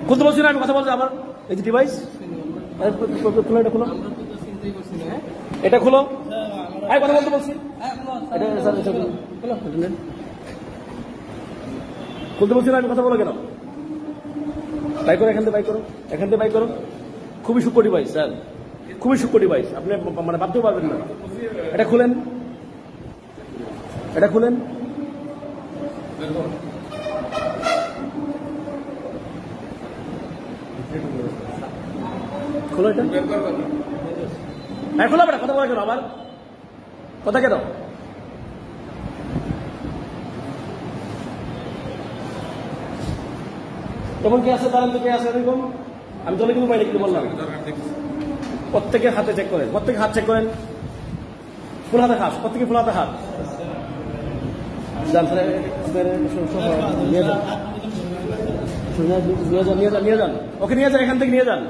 খুলতে বলছি না, আমি কথা বলছি আবার। এই যে ডিভাইস খুলো, এটা খুলো, এটা খুলো, আমি কথা বলতে বলছি। খুলতে বলছি না, আমি কথা বলো কেন? বাই করো, এখান থেকে বাই করো, এখান থেকে বাই করো। খুবই সূক্ষ্ম ডিভাইস স্যার, খুবই সূক্ষ্ম ডিভাইস, আপনি মানে ভাবতেও পারবেন না। এটা খুলেন, এটা খুলেন। খোলো এটা, হ্যাঁ খোলা বেটা, কথা বলা কেন আবার, কথা কেন? তখন কে আছে, দাঁড়ান তো, কে আছে এরকম? আমি দলে কিন্তু পাইনি, কিন্তু বললাম প্রত্যেকের হাতে চেক করেন, প্রত্যেকের হাত চেক করেন, ফুল হাতে হাত, প্রত্যেকে ফুল হাতে হাত। নিয়ে যান, নিয়ে যান, ওকে নিয়ে যান, এখান থেকে নিয়ে যান।